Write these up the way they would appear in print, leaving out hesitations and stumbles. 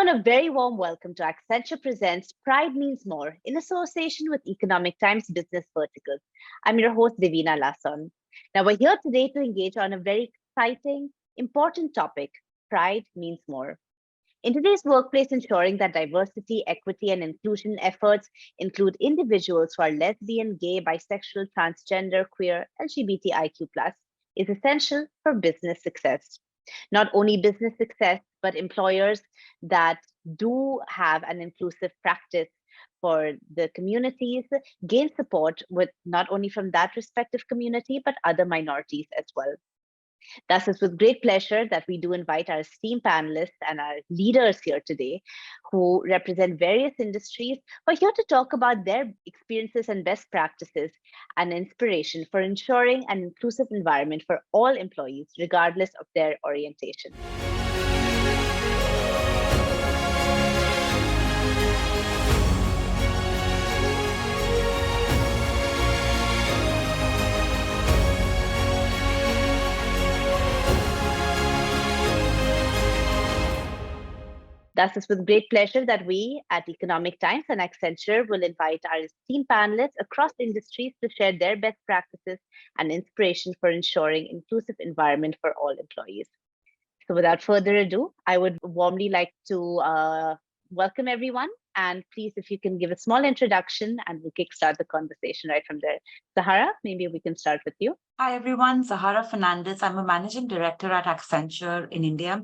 and a very warm welcome to Accenture Presents Pride Means More in association with Economic Times Business Verticals. I'm your host, Divina Lasson. Now, we're here today to engage on a very exciting, important topic, Pride Means More. In today's workplace, ensuring that diversity, equity, and inclusion efforts include individuals who are lesbian, gay, bisexual, transgender, queer, LGBTIQ+, is essential for business success. Not only business success, but employers that do have an inclusive practice for the communities gain support with not only from that respective community, but other minorities as well. Thus, it's with great pleasure that we do invite our esteemed panelists and our leaders here today who represent various industries who are here to talk about their experiences and best practices and inspiration for ensuring an inclusive environment for all employees, regardless of their orientation. Thus, it's with great pleasure that we at Economic Times and Accenture will invite our esteemed panelists across industries to share their best practices and inspiration for ensuring inclusive environment for all employees. So without further ado, I would warmly like to welcome everyone. And please, if you can give a small introduction and we'll kickstart the conversation right from there. Zahara, maybe we can start with you. Hi, everyone. Zahara Fernandez. I'm a managing director at Accenture in India.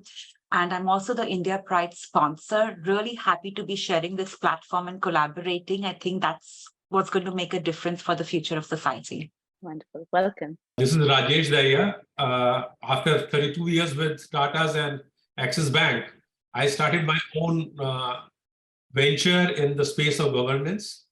And I'm also the India Pride sponsor. Really happy to be sharing this platform and collaborating. I think that's what's going to make a difference for the future of society. Wonderful. Welcome. This is Rajesh Dahiya. After 32 years with Tata's and Axis Bank, I started my own venture in the space of governance.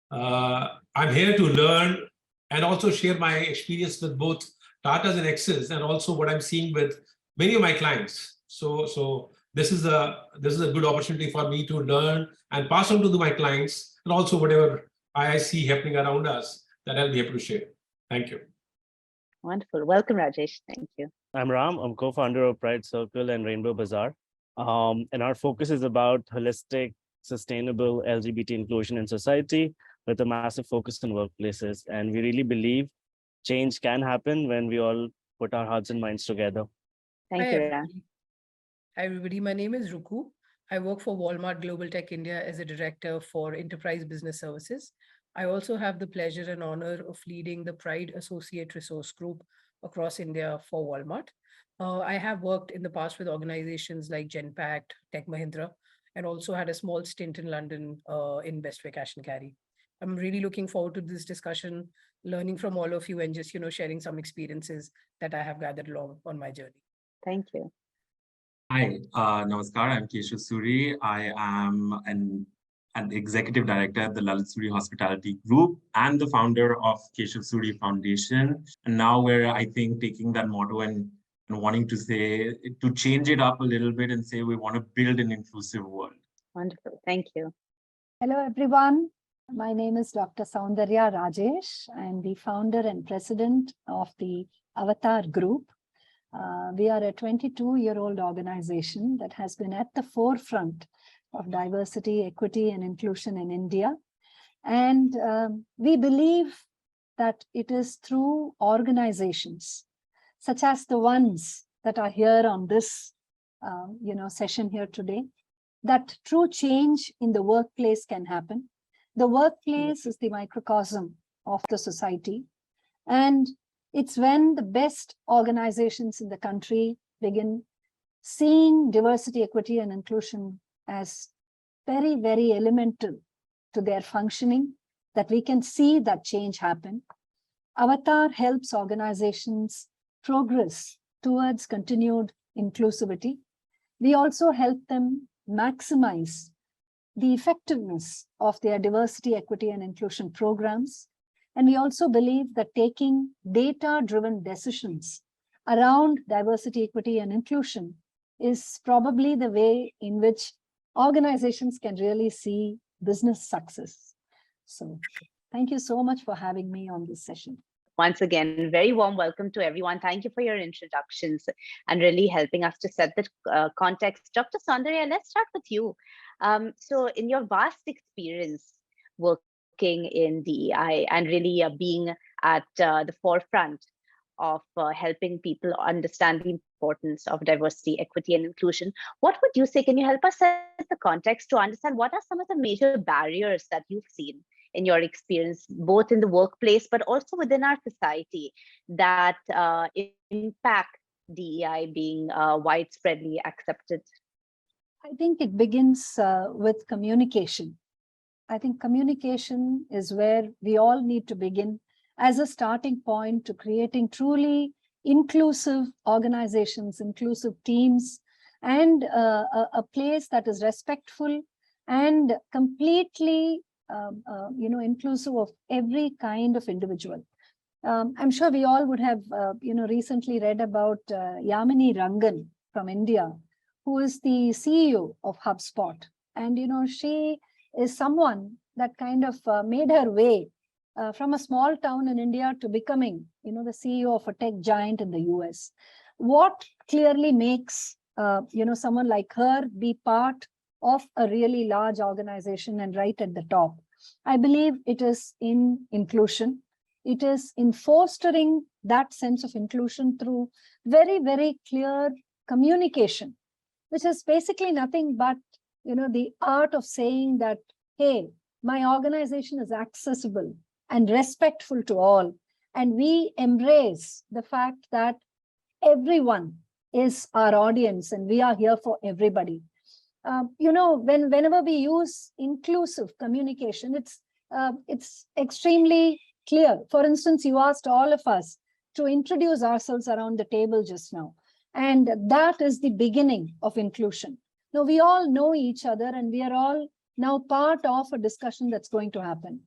I'm here to learn and also share my experience with both Tata's and Axis, and also what I'm seeing with many of my clients. So this is a good opportunity for me to learn and pass on to my clients, and also whatever I see happening around us that I'll be able to share. Thank you. Wonderful. Welcome, Rajesh. Thank you. I'm Ram. I'm co-founder of Pride Circle and Rainbow Bazaar. And our focus is about holistic, sustainable LGBT inclusion in society with a massive focus on workplaces. And we really believe change can happen when we all put our hearts and minds together. Thank you, Ram. Hi, everybody. My name is Ruku. I work for Walmart Global Tech India as a director for enterprise business services. I also have the pleasure and honor of leading the Pride Associate Resource Group across India for Walmart. I have worked in the past with organizations like Genpact, Tech Mahindra, and also had a small stint in London in Bestway Cash and Carry. I'm really looking forward to this discussion, learning from all of you and just, sharing some experiences that I have gathered along on my journey. Thank you. Hi, Namaskar. I'm Keshav Suri. I am an executive director at the Lalit Suri Hospitality Group and the founder of Keshav Suri Foundation. And now we're, I think, taking that motto and wanting to change it up a little bit and say we want to build an inclusive world. Wonderful. Thank you. Hello, everyone. My name is Dr. Soundarya Rajesh. I'm the founder and president of the Avatar Group. We are a 22-year-old organization that has been at the forefront of diversity, equity, and inclusion in India. And we believe that it is through organizations, such as the ones that are here on this session here today, that true change in the workplace can happen. The workplace is the microcosm of the society. And it's when the best organizations in the country begin seeing diversity, equity, and inclusion as very, very elemental to their functioning that we can see that change happen. Avatar helps organizations progress towards continued inclusivity. We also help them maximize the effectiveness of their diversity, equity, and inclusion programs. And we also believe that taking data-driven decisions around diversity, equity, and inclusion is probably the way in which organizations can really see business success. So thank you so much for having me on this session. Once again, very warm welcome to everyone. Thank you for your introductions and really helping us to set the context. Dr. Soundarya, let's start with you. So in your vast experience working in DEI and really being at the forefront of helping people understand the importance of diversity, equity, and inclusion, what would you say? Can you help us set the context to understand what are some of the major barriers that you've seen in your experience, both in the workplace, but also within our society, that impact DEI being widespreadly accepted? I think it begins with communication. I think communication is where we all need to begin as a starting point to creating truly inclusive organizations, inclusive teams, and a place that is respectful and completely inclusive of every kind of individual. I'm sure we all would have recently read about Yamini Rangan from India, who is the CEO of HubSpot. And she is someone that kind of made her way from a small town in India to becoming, the CEO of a tech giant in the US. What clearly makes, someone like her be part of a really large organization and right at the top? I believe it is in inclusion. It is in fostering that sense of inclusion through very, very clear communication, which is basically nothing but, the art of saying that, hey, my organization is accessible and respectful to all. And we embrace the fact that everyone is our audience and we are here for everybody. Whenever we use inclusive communication, it's extremely clear. For instance, you asked all of us to introduce ourselves around the table just now. And that is the beginning of inclusion. Now, we all know each other and we are all now part of a discussion that's going to happen.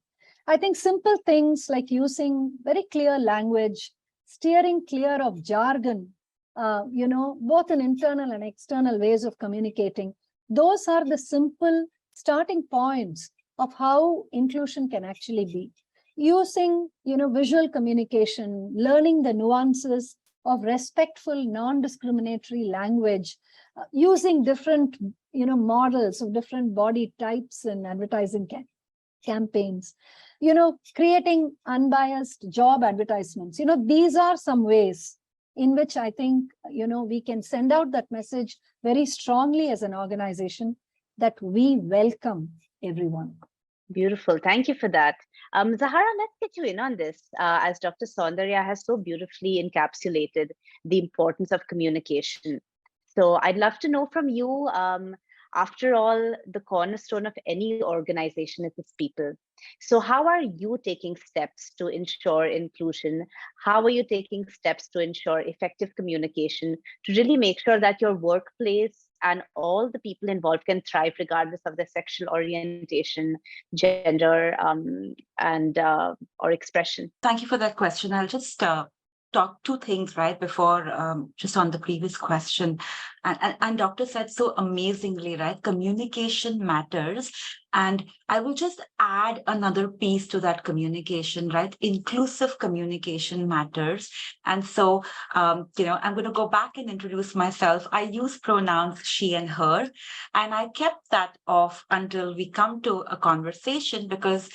I think simple things like using very clear language, steering clear of jargon, both in internal and external ways of communicating. Those are the simple starting points of how inclusion can actually be. Using, visual communication, learning the nuances of respectful, non-discriminatory language, using different, models of different body types in advertising campaigns, creating unbiased job advertisements. These are some ways in which I think, we can send out that message very strongly as an organization that we welcome everyone. Beautiful. Thank you for that. Zahara, let's get you in on this, as Dr. Soundarya has so beautifully encapsulated the importance of communication. So I'd love to know from you, after all, the cornerstone of any organization is its people. So how are you taking steps to ensure inclusion? How are you taking steps to ensure effective communication to really make sure that your workplace and all the people involved can thrive regardless of their sexual orientation, gender, or expression? Thank you for that question. I'll just talk two things right before just on the previous question. And Doctor said so amazingly, right? Communication matters. And I will just add another piece to that communication, right? Inclusive communication matters. And so, I'm going to go back and introduce myself. I use pronouns she and her, and I kept that off until we come to a conversation, because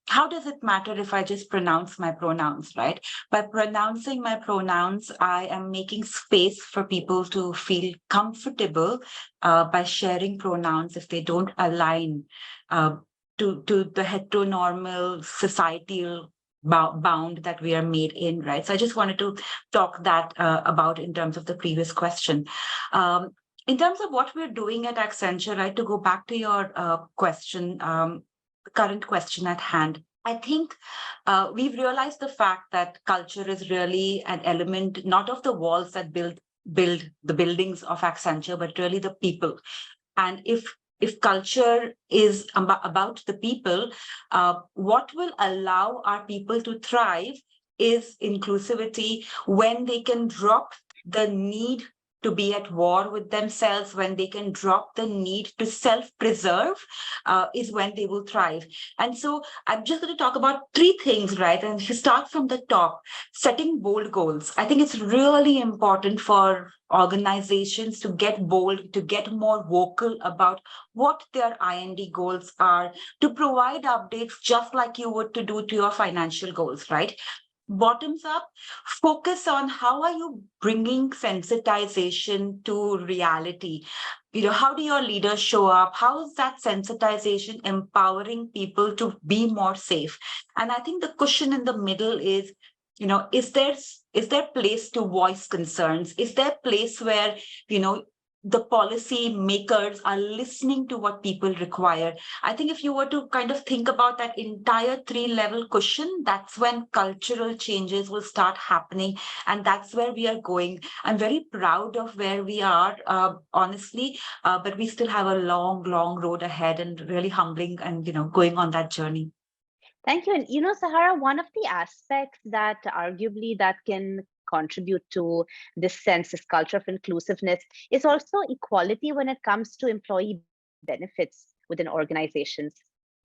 how does it matter if I just pronounce my pronouns, right? By pronouncing my pronouns, I am making space for people to feel comfortable by sharing pronouns if they don't align to the heteronormal societal bound that we are made in, right? So I just wanted to talk that about in terms of the previous question. In terms of what we're doing at Accenture, right, to go back to your question, current question at hand, I think we've realized the fact that culture is really an element, not of the walls that build the buildings of Accenture, but really the people. And if culture is about the people, what will allow our people to thrive is inclusivity, when they can drop the need to be at war with themselves, when they can drop the need to self-preserve, is when they will thrive. And so I'm just going to talk about three things, right? And if you start from the top, setting bold goals. I think it's really important for organizations to get bold, to get more vocal about what their IND goals are, to provide updates just like you would to do to your financial goals, right? Bottoms up, focus on how are you bringing sensitization to reality. How do your leaders show up? How is that sensitization empowering people to be more safe? And I think the cushion in the middle is, is there place to voice concerns? Is there place where, the policy makers are listening to what people require? I think if you were to kind of think about that entire 3-level cushion, that's when cultural changes will start happening. And that's where we are going. I'm very proud of where we are, honestly, but we still have a long, long road ahead, and really humbling and, going on that journey. Thank you. And Sahara, one of the aspects that arguably that can contribute to this sense, this culture of inclusiveness, is also equality when it comes to employee benefits within organizations.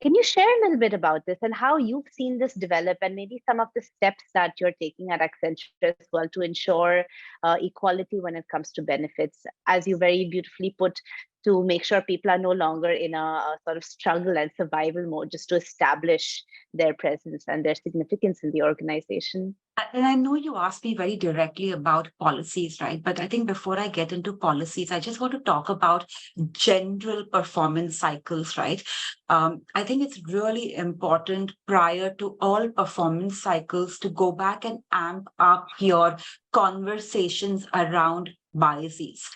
Can you share a little bit about this and how you've seen this develop, and maybe some of the steps that you're taking at Accenture as well to ensure equality when it comes to benefits, as you very beautifully put, to make sure people are no longer in a sort of struggle and survival mode, just to establish their presence and their significance in the organization? And I know you asked me very directly about policies, right? But I think before I get into policies, I just want to talk about general performance cycles, right? I think it's really important prior to all performance cycles to go back and amp up your conversations around biases.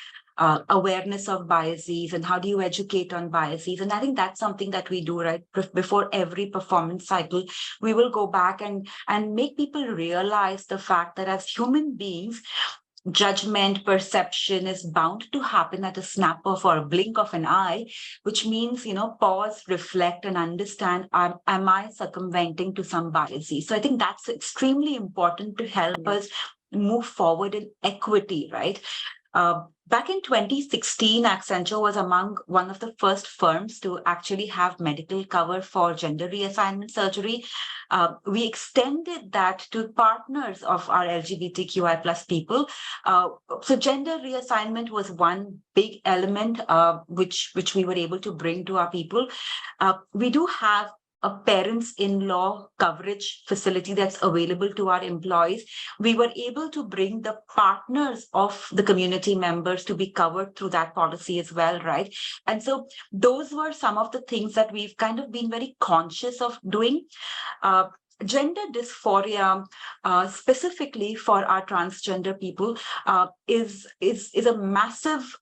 Awareness of biases, and how do you educate on biases? And I think that's something that we do, right? Before every performance cycle, we will go back and make people realize the fact that as human beings, judgment, perception is bound to happen at a snap of or a blink of an eye, which means, pause, reflect, and understand, am I circumventing to some biases? So I think that's extremely important to help us move forward in equity, right? Back in 2016, Accenture was among one of the first firms to actually have medical cover for gender reassignment surgery. We extended that to partners of our LGBTQI plus people. So gender reassignment was one big element which we were able to bring to our people. We do have a parents-in-law coverage facility that's available to our employees. We were able to bring the partners of the community members to be covered through that policy as well, right? And so those were some of the things that we've kind of been very conscious of doing. Gender dysphoria, specifically for our transgender people, is a massive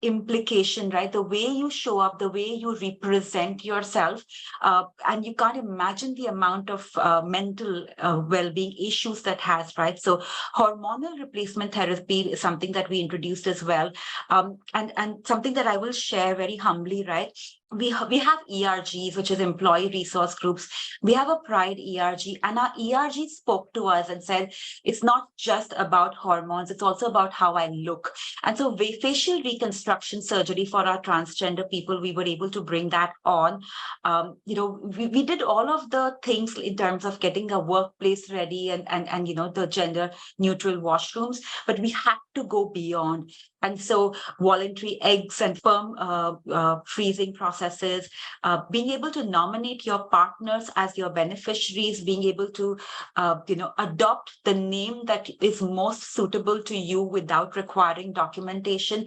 implication, right? The way you show up, the way you represent yourself, and you can't imagine the amount of mental well-being issues that has, right? So hormonal replacement therapy is something that we introduced as well, and something that I will share very humbly, right? We have ERGs, which is employee resource groups. We have a Pride ERG, and our ERG spoke to us and said, it's not just about hormones, it's also about how I look. And so facial reconstruction surgery for our transgender people, we were able to bring that on. We did all of the things in terms of getting a workplace ready and the gender neutral washrooms, but we had to go beyond. And so voluntary eggs and sperm freezing processes, being able to nominate your partners as your beneficiaries, being able to, adopt the name that is most suitable to you without requiring documentation.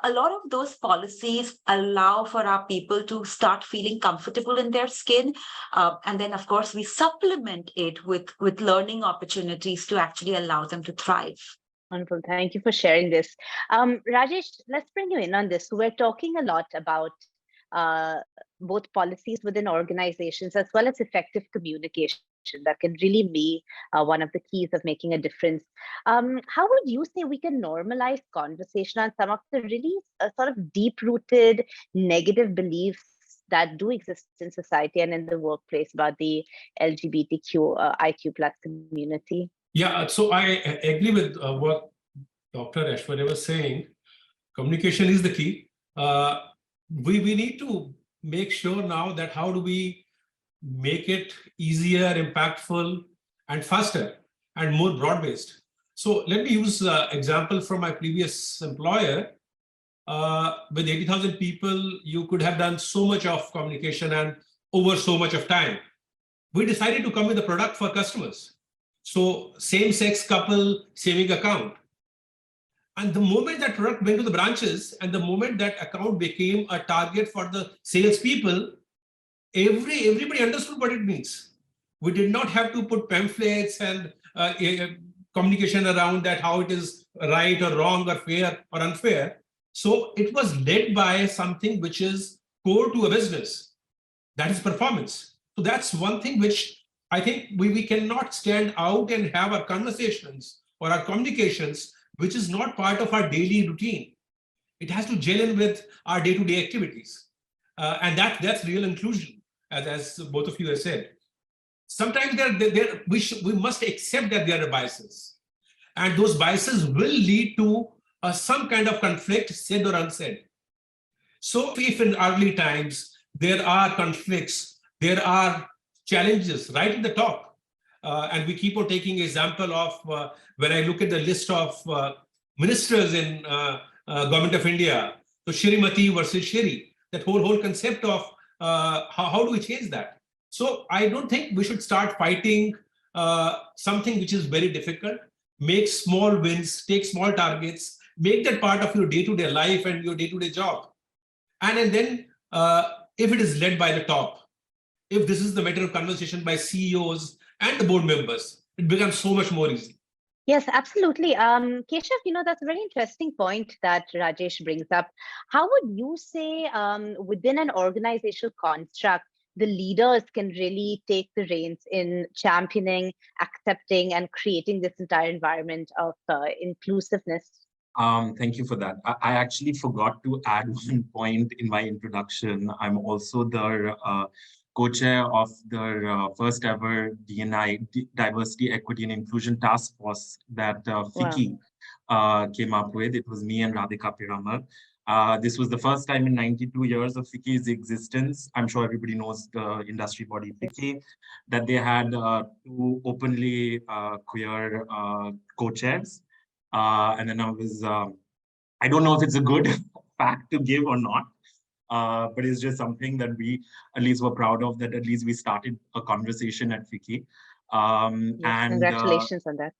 A lot of those policies allow for our people to start feeling comfortable in their skin. And then, of course, we supplement it with learning opportunities to actually allow them to thrive. Wonderful. Thank you for sharing this. Rajesh, let's bring you in on this. We're talking a lot about both policies within organizations as well as effective communication that can really be one of the keys of making a difference. How would you say we can normalize conversation on some of the really sort of deep-rooted negative beliefs that do exist in society and in the workplace about the LGBTQ IQ plus community? Yeah, so I agree with what Dr. Aishwarya was saying, communication is the key. We need to make sure now that how do we make it easier, impactful, and faster, and more broad-based. So let me use example from my previous employer. With 80,000 people, you could have done so much of communication and over so much of time. We decided to come with a product for customers. So same-sex couple saving account. And the moment that product went to the branches and the moment that account became a target for the salespeople, everybody understood what it means. We did not have to put pamphlets and communication around that, how it is right or wrong or fair or unfair. So it was led by something which is core to a business. That is performance. So that's one thing which I think we cannot stand out and have our conversations or our communications, which is not part of our daily routine. It has to gel in with our day-to-day activities. And that's real inclusion, as both of you have said. Sometimes we must accept that there are biases. And those biases will lead to some kind of conflict, said or unsaid. So if in early times there are conflicts, there are challenges right at the top, and we keep on taking example of when I look at the list of ministers in Government of India, so Shrimati versus Shri, that whole concept of how do we change that? So I don't think we should start fighting something which is very difficult. Make small wins, take small targets, make that part of your day-to-day life and your day-to-day job. And then if it is led by the top, if this is the matter of conversation by CEOs and the board members, it becomes so much more easy. Yes, absolutely. Keshav, that's a very interesting point that Rajesh brings up. How would you say within an organizational construct, the leaders can really take the reins in championing, accepting, and creating this entire environment of inclusiveness? Thank you for that. I actually forgot to add one point in my introduction. I'm also the co-chair of the first ever D&I, Diversity, Equity and Inclusion Task Force that FICCI came up with. It was me and Radhika Piramal. This was the first time in 92 years of FICCI's existence. I'm sure everybody knows the industry body FICCI, that they had two openly queer co-chairs. And then I don't know if it's a good fact to give or not, but it's just something that we at least were proud of, that at least we started a conversation at FICCI. Yes, congratulations on that.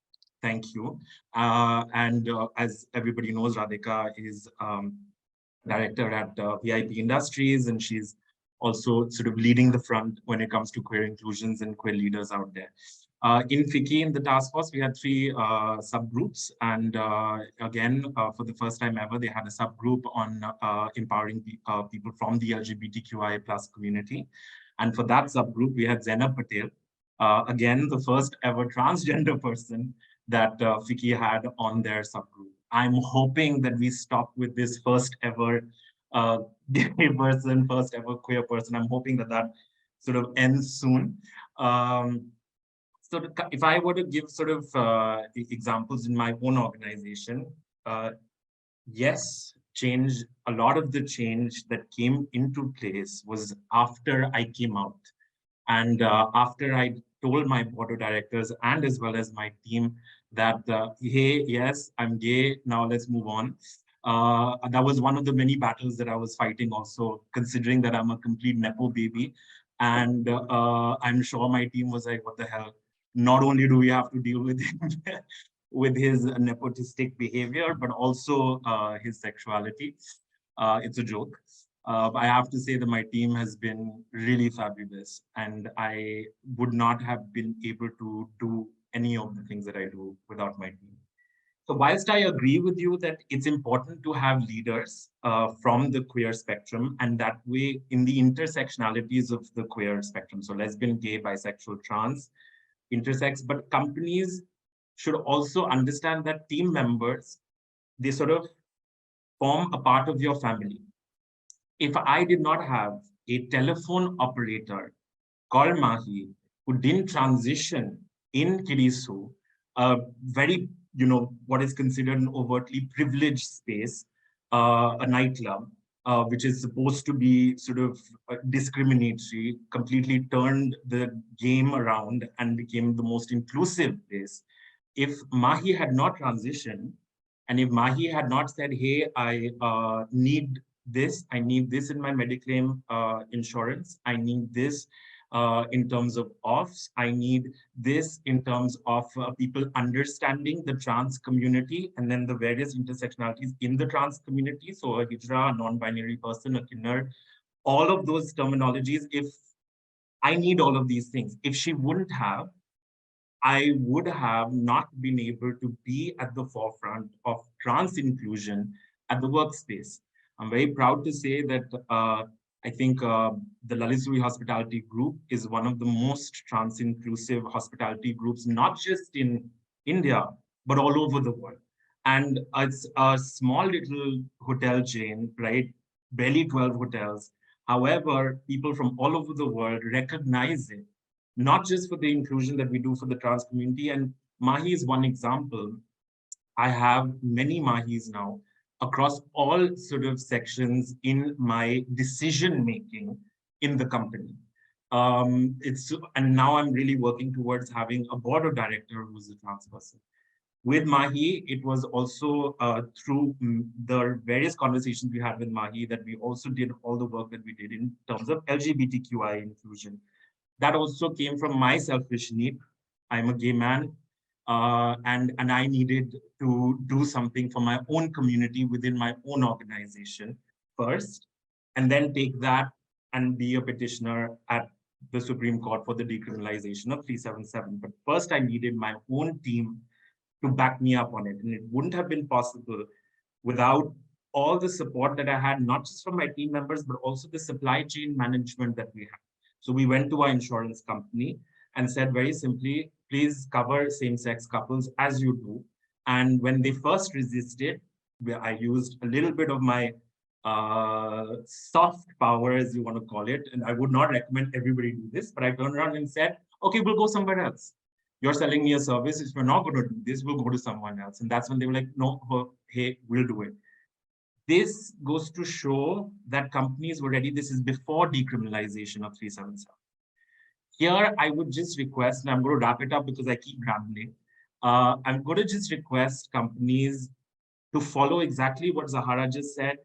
Thank you. As everybody knows, Radhika is director at VIP Industries, and she's also sort of leading the front when it comes to queer inclusions and queer leaders out there. In FICCI, in the task force, we had 3 subgroups. And again, for the first time ever, they had a subgroup on empowering people from the LGBTQIA+ community. And for that subgroup, we had Zainab Patel, again, the first ever transgender person that FICCI had on their subgroup. I'm hoping that we stop with this first ever gay person, first ever queer person. I'm hoping that that sort of ends soon. So if I were to give sort of examples in my own organization, yes, change, a lot of the change that came into place was after I came out. And after I told my board of directors and as well as my team that, hey, yes, I'm gay, now let's move on. That was one of the many battles that I was fighting also, considering that I'm a complete Nepo baby. And I'm sure my team was like, what the hell? Not only do we have to deal with him, with his nepotistic behavior, but also his sexuality. It's a joke. I have to say that my team has been really fabulous, and I would not have been able to do any of the things that I do without my team. So whilst I agree with you that it's important to have leaders from the queer spectrum, and that way in the intersectionalities of the queer spectrum, so lesbian, gay, bisexual, trans, intersex, but companies should also understand that team members, they sort of form a part of your family. If I did not have a telephone operator called Mahi, who didn't transition in Kirisu, a very what is considered an overtly privileged space, a nightclub, which is supposed to be sort of discriminatory, completely turned the game around and became the most inclusive place. If Mahi had not transitioned, and if Mahi had not said, hey, I need this in my Mediclaim insurance, I need this in terms of offs, I need this in terms of people understanding the trans community and then the various intersectionalities in the trans community. So a hijra, a non-binary person, a kinner, all of those terminologies, if I need all of these things, if she wouldn't have, I would have not been able to be at the forefront of trans inclusion at the workspace. I'm very proud to say that I think the Lalisuri Hospitality Group is one of the most trans inclusive hospitality groups, not just in India, but all over the world. And it's a small little hotel chain, right? Barely 12 hotels. However, people from all over the world recognize it, not just for the inclusion that we do for the trans community. And Mahi is one example. I have many Mahis now across all sort of sections in my decision-making in the company. And now I'm really working towards having a board of director who's a trans person. With Mahi, it was also through the various conversations we had with Mahi that we also did all the work that we did in terms of LGBTQI inclusion. That also came from my selfish need. I'm a gay man, and I needed to do something for my own community within my own organization first, and then take that and be a petitioner at the Supreme Court for the decriminalization of 377. But first, I needed my own team to back me up on it. And it wouldn't have been possible without all the support that I had, not just from my team members, but also the supply chain management that we had. So we went to our insurance company and said very simply, please cover same-sex couples as you do. And when they first resisted, I used a little bit of my soft power, as you want to call it. And I would not recommend everybody do this, but I turned around and said, okay, we'll go somewhere else. You're selling me a service. If we're not going to do this, we'll go to someone else. And that's when they were like, no, hey, we'll do it. This goes to show that companies were ready. This is before decriminalization of 377. Here, I would just request, and I'm going to wrap it up because I keep rambling. I'm going to just request companies to follow exactly what Zahara just said,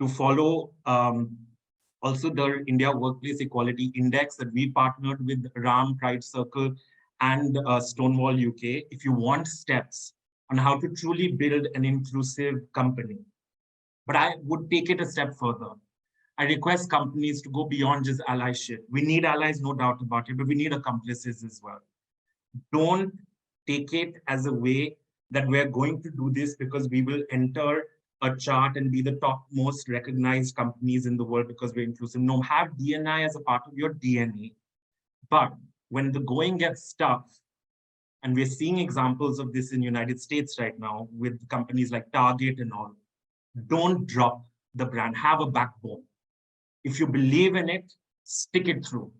to follow also the India Workplace Equality Index that we partnered with RAM, Pride Circle, and Stonewall UK, if you want steps on how to truly build an inclusive company. But I would take it a step further. I request companies to go beyond just allyship. We need allies, no doubt about it, but we need accomplices as well. Don't take it as a way that we're going to do this because we will enter a chart and be the top most recognized companies in the world because we're inclusive. No, have D&I as a part of your DNA. But when the going gets tough, and we're seeing examples of this in the United States right now with companies like Target and all, don't drop the brand, have a backbone. If you believe in it, stick it through.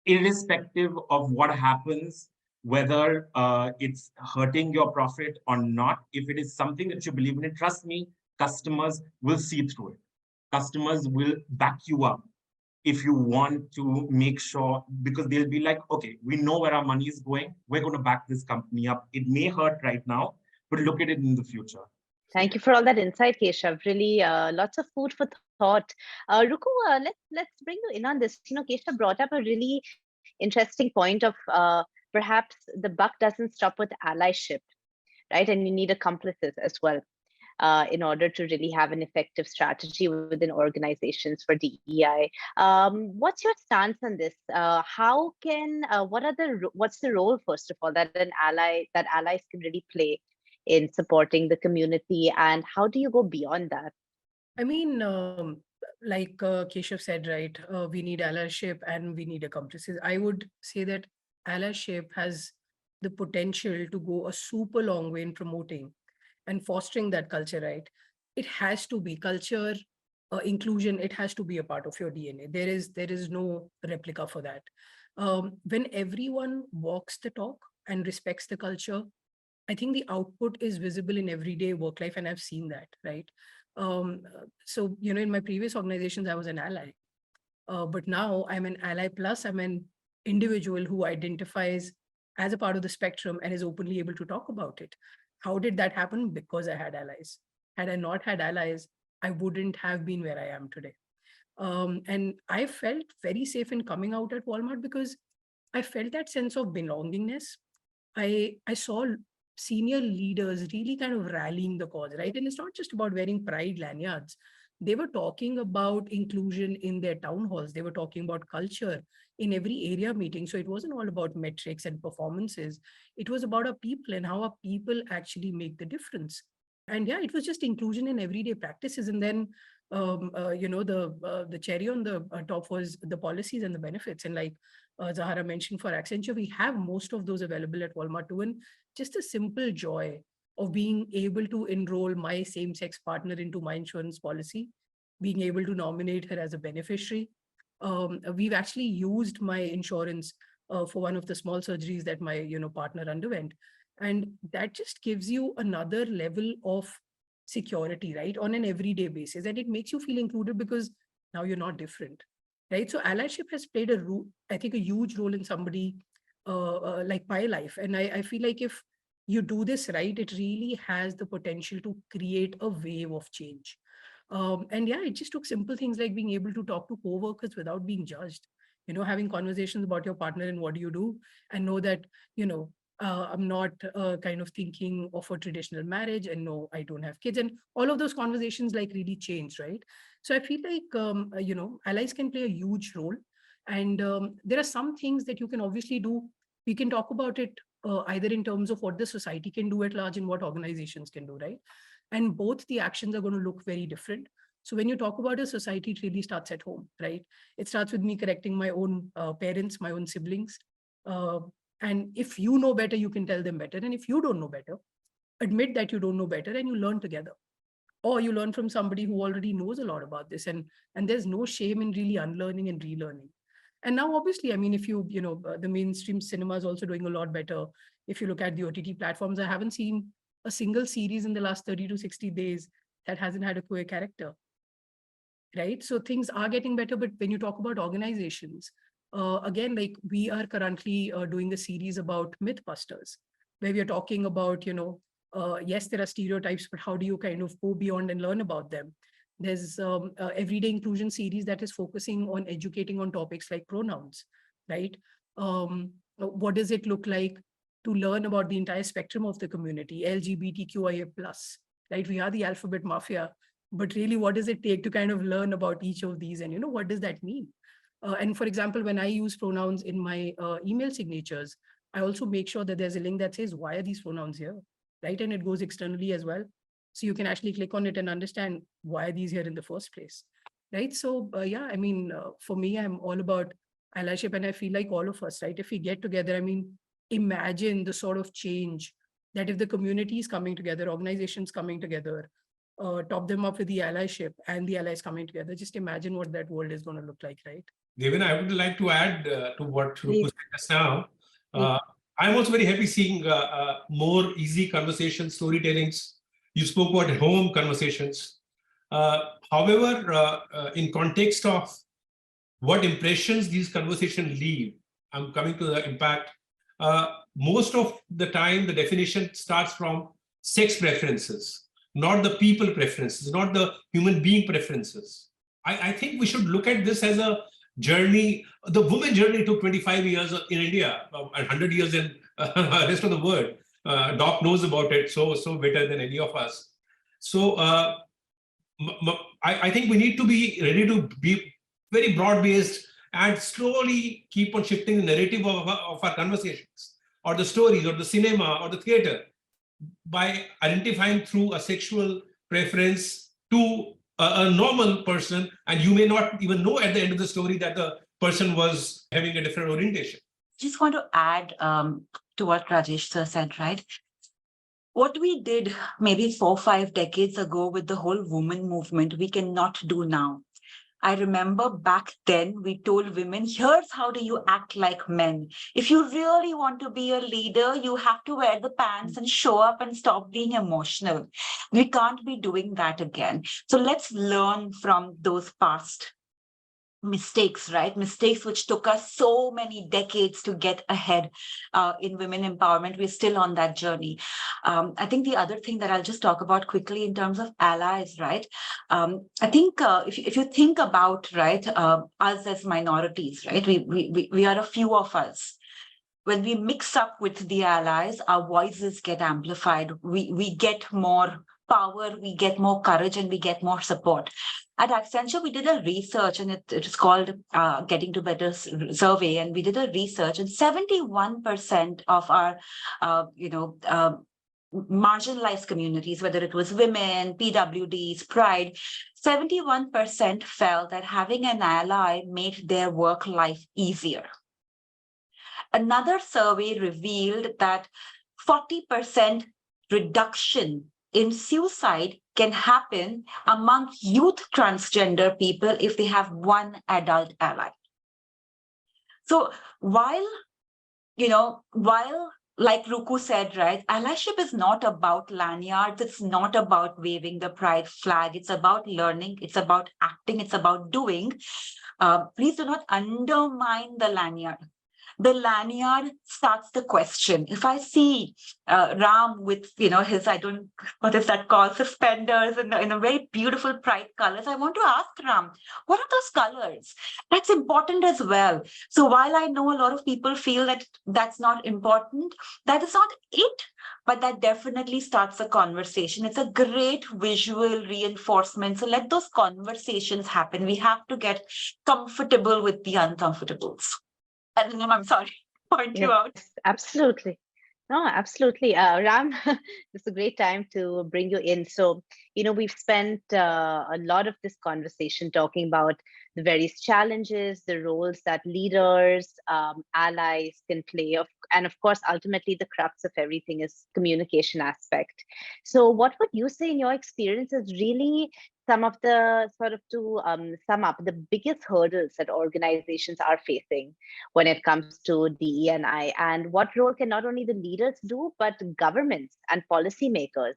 Irrespective of what happens, whether it's hurting your profit or not, if it is something that you believe in, trust me, customers will see through it. Customers will back you up if you want to make sure, because they'll be like, okay, we know where our money is going. We're going to back this company up. It may hurt right now, but look at it in the future. Thank you for all that insight, Keshav. Really, lots of food for thought. Ruku, let's bring you in on this. Keshav brought up a really interesting point of perhaps the buck doesn't stop with allyship, right? And you need accomplices as well in order to really have an effective strategy within organizations for DEI. What's your stance on this? How can what's the role, first of all, that allies can really play in supporting the community, and how do you go beyond that? I mean, like Keshav said, right, we need allyship and we need accomplices. I would say that allyship has the potential to go a super long way in promoting and fostering that culture, right? It has to be culture, inclusion, it has to be a part of your DNA. There is no replica for that. When everyone walks the talk and respects the culture, I think the output is visible in everyday work life, and I've seen that, right? So, in my previous organizations, I was an ally. But now I'm an ally plus, I'm an individual who identifies as a part of the spectrum and is openly able to talk about it. How did that happen? Because I had allies. Had I not had allies, I wouldn't have been where I am today. And I felt very safe in coming out at Walmart because I felt that sense of belongingness. I saw senior leaders really kind of rallying the cause, right? And it's not just about wearing pride lanyards. They were talking about inclusion in their town halls. They were talking about culture in every area meeting. So it wasn't all about metrics and performances. It was about our people and how our people actually make the difference. And yeah, it was just inclusion in everyday practices. And then, the cherry on the top was the policies and the benefits. And like Zahara mentioned, for Accenture, we have most of those available at Walmart too. And just a simple joy of being able to enroll my same-sex partner into my insurance policy, being able to nominate her as a beneficiary. We've actually used my insurance for one of the small surgeries that my partner underwent. And that just gives you another level of security, right, on an everyday basis. And it makes you feel included because now you're not different, right? So allyship has played I think, a huge role in somebody like my life. And I feel like if you do this right, it really has the potential to create a wave of change. And yeah, it just took simple things like being able to talk to coworkers without being judged, having conversations about your partner and what do you do, and know that, I'm not kind of thinking of a traditional marriage, and no, I don't have kids. And all of those conversations like really changed, right? So I feel like, allies can play a huge role. And there are some things that you can obviously do. We can talk about it either in terms of what the society can do at large and what organizations can do, right? And both the actions are going to look very different. So when you talk about a society, it really starts at home, right? It starts with me correcting my own parents, my own siblings. And if you know better, you can tell them better. And if you don't know better, admit that you don't know better and you learn together. Or you learn from somebody who already knows a lot about this. And there's no shame in really unlearning and relearning. And now, obviously, I mean, if the mainstream cinema is also doing a lot better. If you look at the OTT platforms, I haven't seen a single series in the last 30 to 60 days that hasn't had a queer character, right? So things are getting better. But when you talk about organizations, again, like we are currently doing a series about Mythbusters, where we are talking about, yes, there are stereotypes, but how do you kind of go beyond and learn about them? There's everyday inclusion series that is focusing on educating on topics like pronouns, right? What does it look like to learn about the entire spectrum of the community, LGBTQIA+, right? We are the alphabet mafia, but really what does it take to kind of learn about each of these? And, what does that mean? And for example, when I use pronouns in my email signatures, I also make sure that there's a link that says, why are these pronouns here, right? And it goes externally as well. So you can actually click on it and understand why are these here in the first place, right? So yeah, I mean, for me, I'm all about allyship, and I feel like all of us, right? If we get together, I mean, imagine the sort of change that if the community is coming together, organizations coming together, top them up with the allyship and the allies coming together, just imagine what that world is going to look like, right? Devin, I would like to add to what Rupu said just now. I'm also very happy seeing more easy conversation storytellings. You spoke about home conversations. However, in context of what impressions these conversations leave, I'm coming to the impact. Most of the time, the definition starts from sex preferences, not the people preferences, not the human being preferences. I think we should look at this as a journey. The woman journey took 25 years in India, 100 years in the rest of the world. Doc knows about it so better than any of us. So I think we need to be ready to be very broad-based and slowly keep on shifting the narrative of our conversations, or the stories, or the cinema, or the theater, by identifying through a sexual preference to a normal person, and you may not even know at the end of the story that the person was having a different orientation. Just want to add to what Rajesh sir said, right? What we did maybe 4 or 5 decades ago with the whole woman movement, we cannot do now. I remember back then we told women, here's how do you act like men. If you really want to be a leader, you have to wear the pants and show up and stop being emotional. We can't be doing that again. So let's learn from those past mistakes, right? Mistakes which took us so many decades to get ahead in women empowerment. We're still on that journey. I think the other thing that I'll just talk about quickly in terms of allies, right? I think if you think about, right, us as minorities, right? We are a few of us. When we mix up with the allies, our voices get amplified. We get more power, we get more courage, and we get more support. At Accenture, we did a research, and it is called Getting to Better Survey, and we did a research, and 71% of our, marginalized communities, whether it was women, PWDs, Pride, 71% felt that having an ally made their work life easier. Another survey revealed that 40% reduction in suicide can happen among youth transgender people if they have one adult ally. So while like Ruku said, right, allyship is not about lanyards, it's not about waving the pride flag, it's about learning, it's about acting, it's about doing. Please do not undermine the lanyard. The lanyard starts the question. If I see Ram with, his, what is that called, suspenders in a very beautiful pride colors, I want to ask Ram, what are those colors? That's important as well. So while I know a lot of people feel that that's not important, that is not it, but that definitely starts a conversation. It's a great visual reinforcement. So let those conversations happen. We have to get comfortable with the uncomfortables. I'm sorry, point you out. Absolutely. No, absolutely. Ram, this is a great time to bring you in. So, we've spent a lot of this conversation talking about the various challenges, the roles that leaders, allies can play. And of course, ultimately, the crux of everything is communication aspect. So what would you say in your experience is really some of the to sum up the biggest hurdles that organizations are facing when it comes to DE&I, and what role can not only the leaders do, but governments and policymakers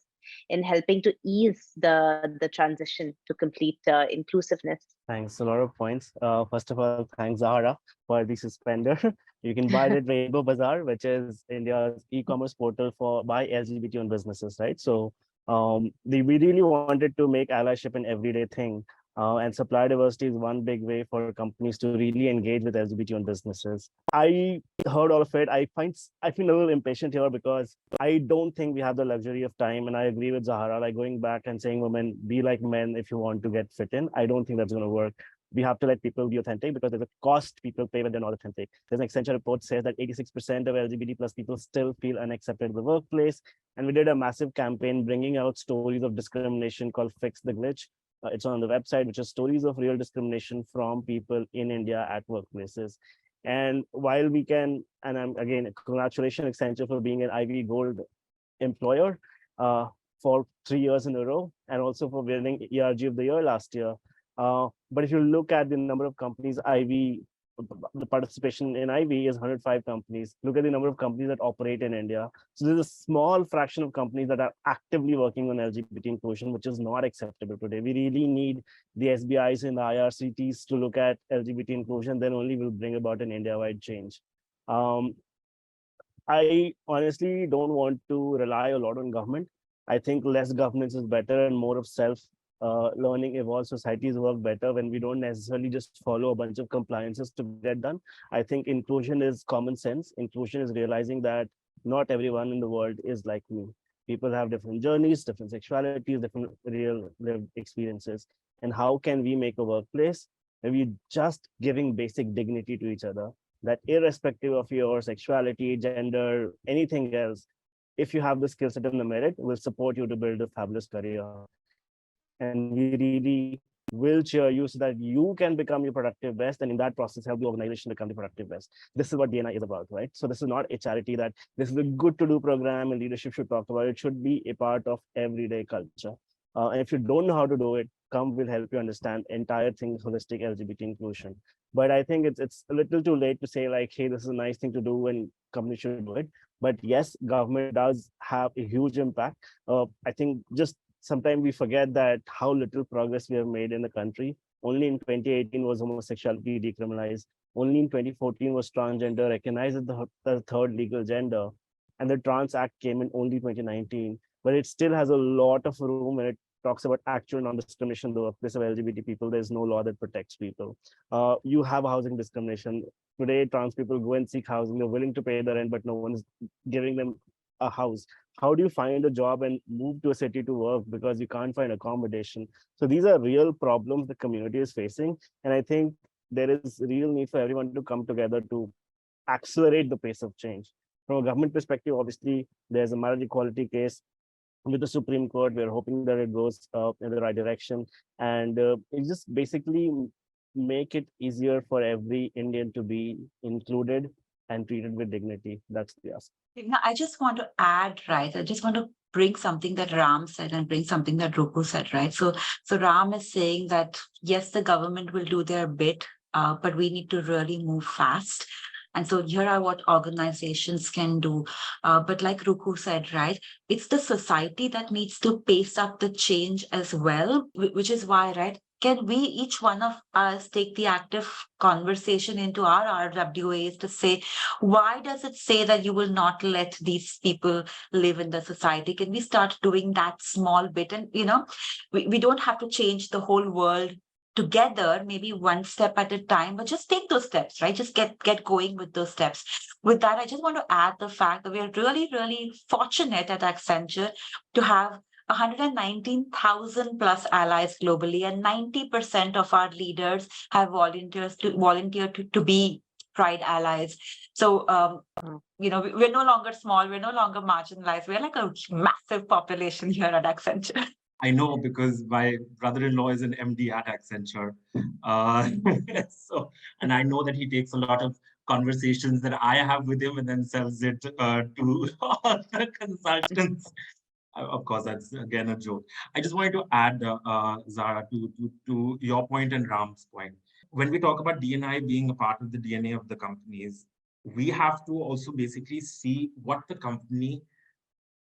in helping to ease the transition to complete inclusiveness? Thanks, a lot of points. First of all, thanks Zahara for the suspender. You can buy it at Rainbow Bazaar, which is India's e-commerce portal by LGBT-owned businesses, right? So we really wanted to make allyship an everyday thing. And supplier diversity is one big way for companies to really engage with LGBT-owned businesses. I heard all of it. I feel a little impatient here because I don't think we have the luxury of time. And I agree with Zahara, like going back and saying, women, be like men if you want to get fit in. I don't think that's going to work. We have to let people be authentic because there's a cost people pay when they're not authentic. There's an Accenture report says that 86% of LGBT plus people still feel unaccepted in the workplace. And we did a massive campaign bringing out stories of discrimination called Fix the Glitch. It's on the website, which is stories of real discrimination from people in India at workplaces. And while we can, and again, congratulations Accenture for being an Ivy Gold employer for 3 years in a row, and also for winning ERG of the year last year. But if you look at the number of companies, the participation in Ivy is 105 companies. Look at the number of companies that operate in India. So there's a small fraction of companies that are actively working on LGBT inclusion, which is not acceptable today. We really need the SBIs and the IRCTs to look at LGBT inclusion, then only will bring about an India-wide change. I honestly don't want to rely a lot on government. I think less governance is better and more of learning evolved societies work better when we don't necessarily just follow a bunch of compliances to get done. I think inclusion is common sense. Inclusion is realizing that not everyone in the world is like me. People have different journeys, different sexualities, different real lived experiences. And how can we make a workplace where we just giving basic dignity to each other, that irrespective of your sexuality, gender, anything else, if you have the skill set and the merit, we'll support you to build a fabulous career. And we really will cheer you so that you can become your productive best, and in that process help the organization become the productive best. This is what D&I is about, right? So this is not a charity that this is a good to do program and leadership should talk about. It should be a part of everyday culture. And if you don't know how to do it, come, we'll help you understand entire thing, holistic LGBT inclusion. But I think it's a little too late to say like, hey, this is a nice thing to do and companies should do it. But yes, government does have a huge impact. I think just sometimes we forget that how little progress we have made in the country. Only in 2018 was homosexuality decriminalized. Only in 2014 was transgender recognized as the third legal gender. And the Trans Act came in only 2019. But it still has a lot of room when it talks about actual non-discrimination in the workplace of LGBT people. There's no law that protects people. You have housing discrimination. Today, trans people go and seek housing. They're willing to pay the rent, but no one is giving them a house. How do you find a job and move to a city to work because you can't find accommodation? So these are real problems the community is facing. And I think there is real need for everyone to come together to accelerate the pace of change. From a government perspective, obviously, there's a marriage equality case with the Supreme Court. We're hoping that it goes in the right direction. And it just basically make it easier for every Indian to be included and treated with dignity. That's the ask. Now, I just want to add, right? I just want to bring something that Ram said and bring something that Ruku said, right? So Ram is saying that, yes, the government will do their bit, but we need to really move fast. And so here are what organizations can do. But like Ruku said, right, it's the society that needs to pace up the change as well, which is why, right, can we, each one of us, take the active conversation into our RWAs to say, why does it say that you will not let these people live in the society? Can we start doing that small bit? And, we don't have to change the whole world together, maybe one step at a time, but just take those steps, right? Just get going with those steps. With that, I just want to add the fact that we are really, really fortunate at Accenture to have 119,000 plus allies globally, and 90% of our leaders have volunteered to be Pride allies. So, we're no longer small, we're no longer marginalized. We're like a massive population here at Accenture. I know because my brother-in-law is an MD at Accenture. And I know that he takes a lot of conversations that I have with him and then sells it to other consultants. Of course, that's again a joke. I just wanted to add, Zara, to your point and Ram's point. When we talk about D&I being a part of the DNA of the companies, we have to also basically see what the company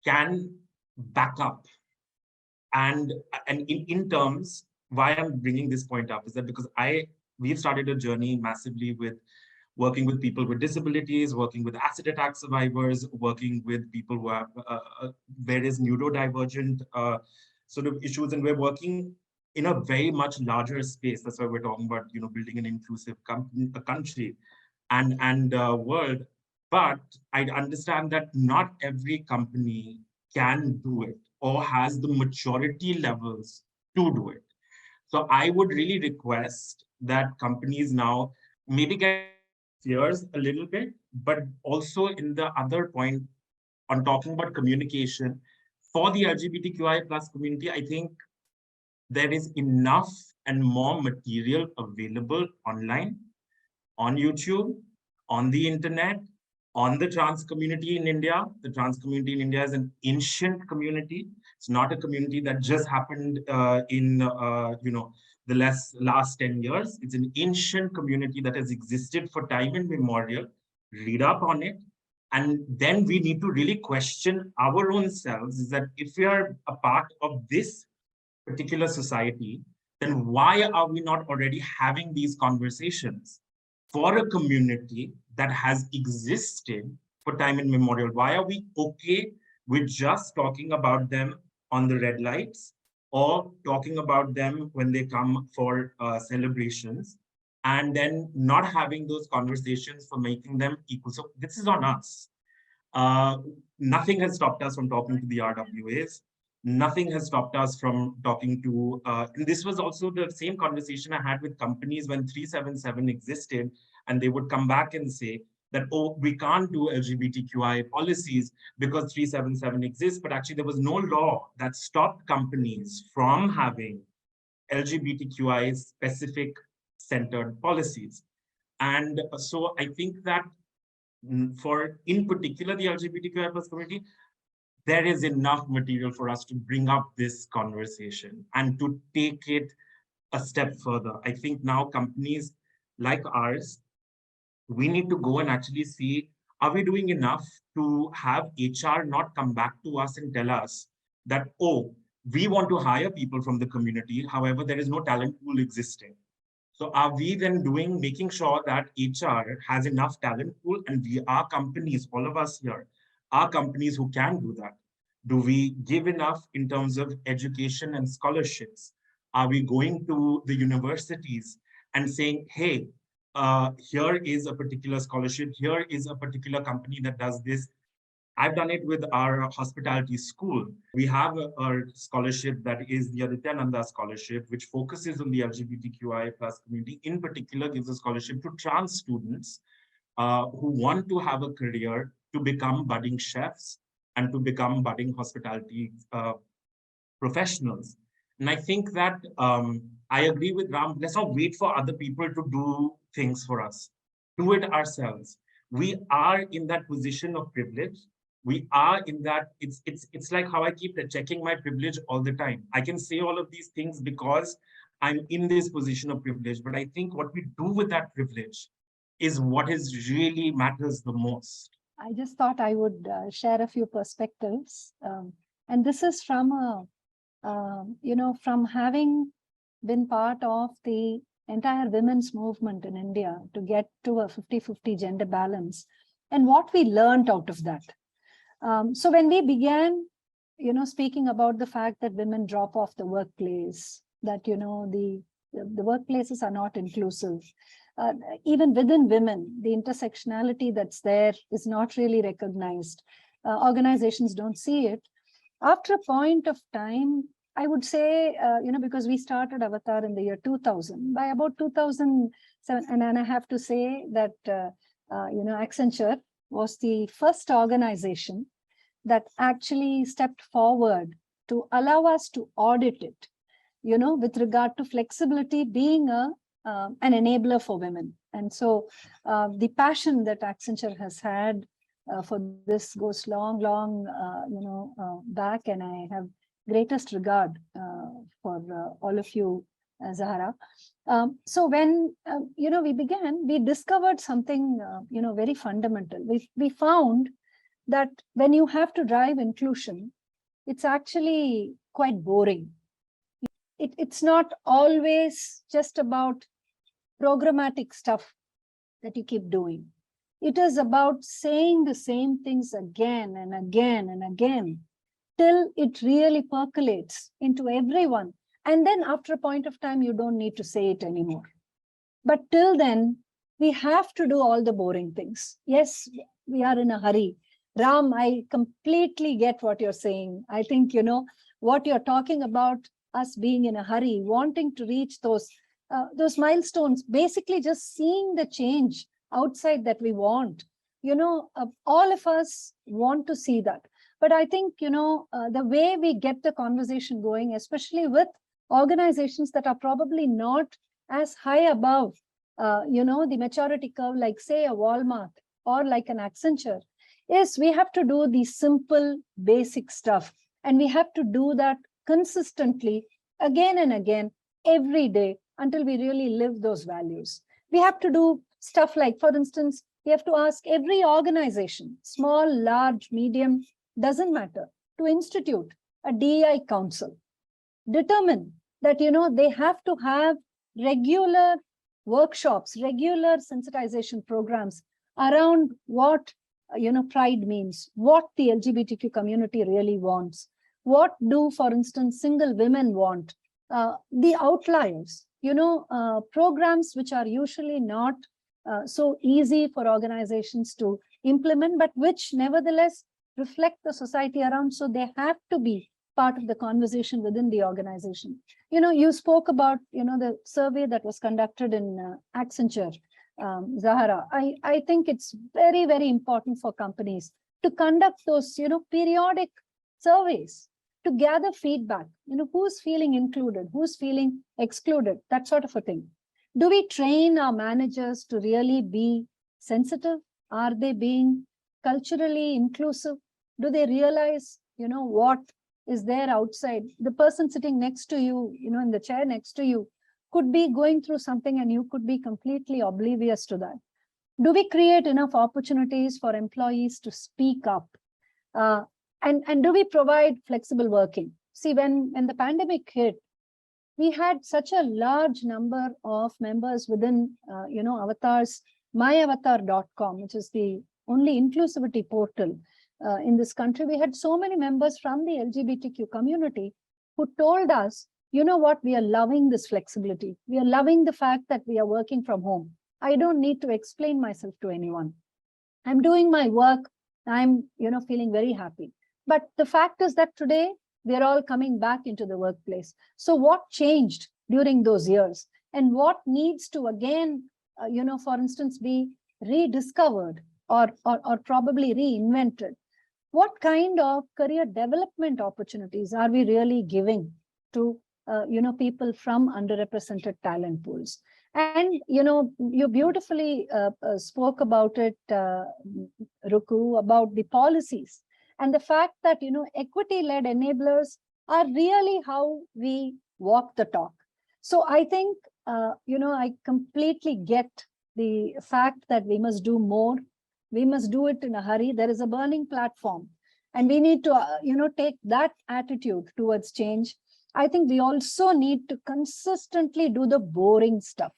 can back up. And in terms, why I'm bringing this point up is that because we've started a journey massively with working with people with disabilities, working with acid attack survivors, working with people who have various neurodivergent sort of issues, and we're working in a very much larger space. That's why we're talking about building an inclusive country and world. But I understand that not every company can do it or has the maturity levels to do it. So I would really request that companies now maybe get fears a little bit, but also in the other point on talking about communication for the LGBTQI plus community, I think there is enough and more material available online, on YouTube, on the internet, on the trans community in India. The trans community in India is an ancient community. It's not a community that just happened in the last 10 years. It's an ancient community that has existed for time immemorial. Read up on it. And then we need to really question our own selves, is that if we are a part of this particular society, then why are we not already having these conversations for a community that has existed for time immemorial? Why are we okay with just talking about them on the red lights or talking about them when they come for celebrations, and then not having those conversations for making them equal? So this is on us. Nothing has stopped us from talking to the RWAs. Nothing has stopped us from talking to, and this was also the same conversation I had with companies when 377 existed, and they would come back and say that, oh, we can't do LGBTQI policies because 377 exists, but actually there was no law that stopped companies from having LGBTQI specific centered policies. And so I think that for, in particular, the LGBTQI plus community, there is enough material for us to bring up this conversation and to take it a step further. I think now companies like ours, we need to go and actually see, are we doing enough to have HR not come back to us and tell us that, oh, we want to hire people from the community, however, there is no talent pool existing. So are we then making sure that HR has enough talent pool, and we are companies, all of us here, are companies who can do that? Do we give enough in terms of education and scholarships? Are we going to the universities and saying, hey, here is a particular scholarship, here is a particular company that does this? I've done it with our hospitality school. We have a scholarship that is the Adityananda Scholarship, which focuses on the LGBTQI+ community. In particular, gives a scholarship to trans students who want to have a career to become budding chefs and to become budding hospitality professionals. And I think that I agree with Ram. Let's not wait for other people to do things for us. Do it ourselves. We are in that position of privilege. We are in that, it's like how I keep checking my privilege all the time. I can say all of these things because I'm in this position of privilege, but I think what we do with that privilege is what is really matters the most. I just thought I would share a few perspectives. And this is from from having been part of the entire women's movement in India to get to a 50-50 gender balance and what we learned out of that. So when we began, speaking about the fact that women drop off the workplace, that, the workplaces are not inclusive. Even within women, the intersectionality that's there is not really recognized. Organizations don't see it. After a point of time, I would say, because we started Avatar in the year 2000, by about 2007, and I have to say that, Accenture was the first organization that actually stepped forward to allow us to audit it, with regard to flexibility being an enabler for women. And so the passion that Accenture has had for this goes long, back, and I have greatest regard for all of you, Zahara. So when, we began, we discovered something, very fundamental. We found that when you have to drive inclusion, it's actually quite boring. It's not always just about programmatic stuff that you keep doing. It is about saying the same things again and again and again till it really percolates into everyone. And then after a point of time, you don't need to say it anymore. But till then, we have to do all the boring things. Yes, we are in a hurry. Ram, I completely get what you're saying. I think, what you're talking about, us being in a hurry, wanting to reach those milestones, basically just seeing the change outside that we want. All of us want to see that. But I think, the way we get the conversation going, especially with organizations that are probably not as high above, the maturity curve, like say a Walmart or like an Accenture, is we have to do the simple, basic stuff. And we have to do that consistently again and again, every day, until we really live those values. We have to do stuff like, for instance, we have to ask every organization, small, large, medium, doesn't matter, to institute a DEI council. Determine that, they have to have regular workshops, regular sensitization programs around what, pride means, what the LGBTQ community really wants. What do, for instance, single women want? The outliers, programs which are usually not so easy for organizations to implement, but which nevertheless reflect the society around. So they have to be part of the conversation within the organization. You spoke about, the survey that was conducted in Accenture, Zahara. I think it's very, very important for companies to conduct those, periodic surveys to gather feedback, who's feeling included, who's feeling excluded, that sort of a thing. Do we train our managers to really be sensitive? Are they being culturally inclusive? Do they realize what is there outside. The person sitting next to you, in the chair next to you, could be going through something and you could be completely oblivious to that. Do we create enough opportunities for employees to speak up? And do we provide flexible working? See, when the pandemic hit, we had such a large number of members within, avatars, myavatar.com, which is the only inclusivity portal in this country. We had so many members from the LGBTQ community who told us, you know what, we are loving this flexibility. We are loving the fact that we are working from home. I don't need to explain myself to anyone. I'm doing my work. I'm, feeling very happy. But the fact is that today we are all coming back into the workplace. So what changed during those years? And what needs to again, for instance, be rediscovered or probably reinvented? What kind of career development opportunities are we really giving to people from underrepresented talent pools? And you beautifully spoke about it, Ruku, about the policies and the fact that equity-led enablers are really how we walk the talk. So I think I completely get the fact that we must do more. We must do it in a hurry. There is a burning platform, and we need to take that attitude towards change. I think we also need to consistently do the boring stuff.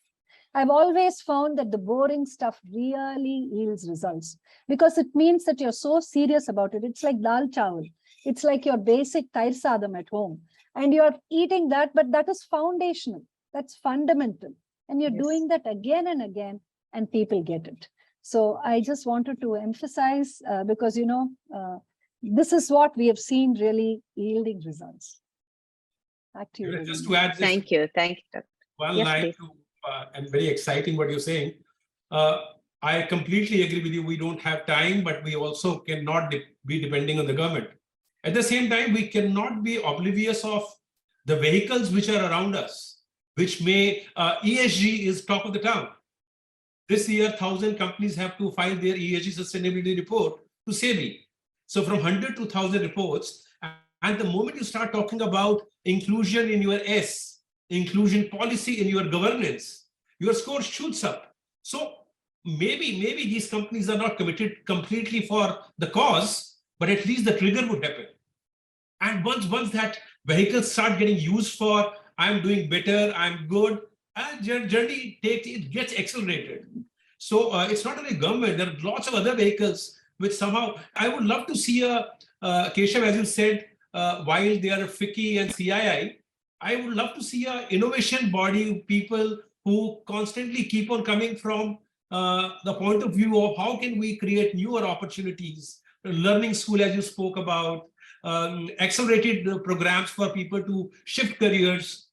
I've always found that the boring stuff really yields results because it means that you're so serious about it. It's like dal chawal. It's like your basic tair sadam at home, and you're eating that, but that is foundational. That's fundamental. And you're doing that again and again, and people get it. So I just wanted to emphasize because, this is what we have seen really yielding results. Back to you. Just to add this, Thank you. one Yes, line please. and very exciting what you're saying. I completely agree with you. We don't have time, but we also cannot be depending on the government. At the same time, we cannot be oblivious of the vehicles which are around us, which may, ESG is top of the town. This year, 1,000 companies have to file their ESG sustainability report to SEBI. So from 100 to 1,000 reports, and the moment you start talking about inclusion in your S, inclusion policy in your governance, your score shoots up. So maybe these companies are not committed completely for the cause, but at least the trigger would happen. And once that vehicles start getting used for, I'm doing better, I'm good, and journey it gets accelerated. So it's not only government, there are lots of other vehicles which somehow, I would love to see Keshav, as you said, while they are FICCI and CII, I would love to see an innovation body, people who constantly keep on coming from the point of view of how can we create newer opportunities, learning school, as you spoke about, accelerated programs for people to shift careers.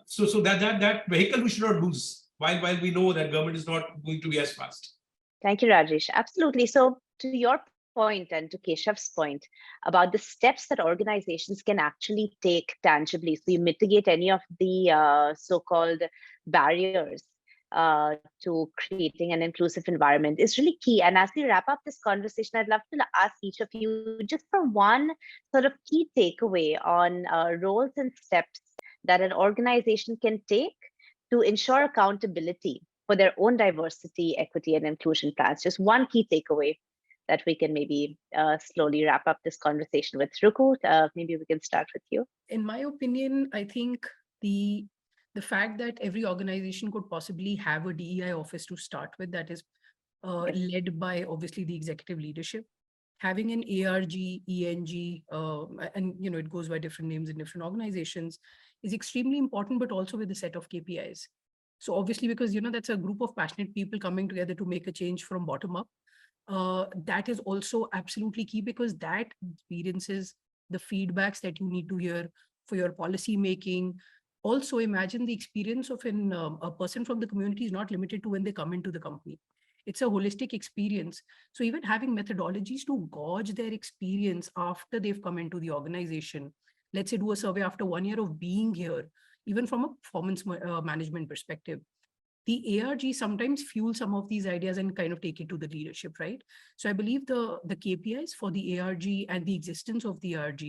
So that vehicle we should not lose while we know that government is not going to be as fast. Thank you, Rajesh. Absolutely. So to your point and to Keshav's point about the steps that organizations can actually take tangibly, so you mitigate any of the so-called barriers to creating an inclusive environment is really key. And as we wrap up this conversation, I'd love to ask each of you just for one sort of key takeaway on roles and steps that an organization can take to ensure accountability for their own diversity, equity, and inclusion plans. Just one key takeaway that we can maybe slowly wrap up this conversation with. Ruku, maybe we can start with you. In my opinion, I think the fact that every organization could possibly have a DEI office to start with that is led by obviously the executive leadership, having an ARG, ENG, and it goes by different names in different organizations is extremely important, but also with a set of KPIs. So obviously, because that's a group of passionate people coming together to make a change from bottom up. That is also absolutely key because that experiences the feedbacks that you need to hear for your policy making. Also, imagine the experience of a person from the community is not limited to when they come into the company. It's a holistic experience. So even having methodologies to gauge their experience after they've come into the organization, let's say do a survey after 1 year of being here, even from a performance management perspective. the ARG sometimes fuel some of these ideas and kind of take it to the leadership, right? So I believe the KPIs for the ARG and the existence of the ARG,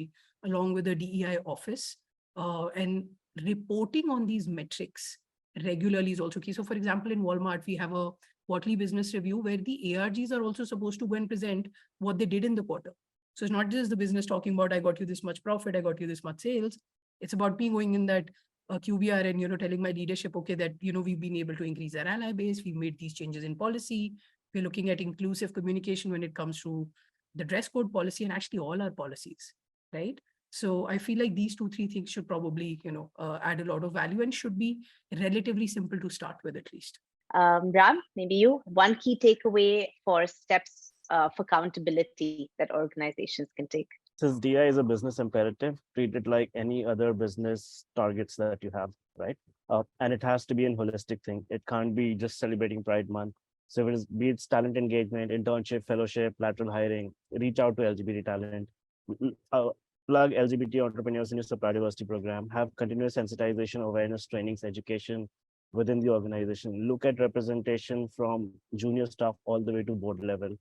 along with the DEI office, and reporting on these metrics regularly is also key. So for example, in Walmart, we have a quarterly business review where the ARGs are also supposed to go and present what they did in the quarter. So it's not just the business talking about, I got you this much profit, I got you this much sales. It's about me going in that QBR and, telling my leadership, okay, that, we've been able to increase our ally base. We've made these changes in policy. We're looking at inclusive communication when it comes to the dress code policy and actually all our policies, right? So I feel like these 2-3 things should probably, add a lot of value and should be relatively simple to start with at least. Ram, maybe you, one key takeaway for steps for accountability that organizations can take. Since DI is a business imperative, treat it like any other business targets that you have, right? And it has to be a holistic thing. It can't be just celebrating Pride Month. So be it talent engagement, internship, fellowship, lateral hiring, reach out to LGBT talent, plug LGBT entrepreneurs in your supply diversity program, have continuous sensitization, awareness, trainings, education within the organization. Look at representation from junior staff all the way to board level.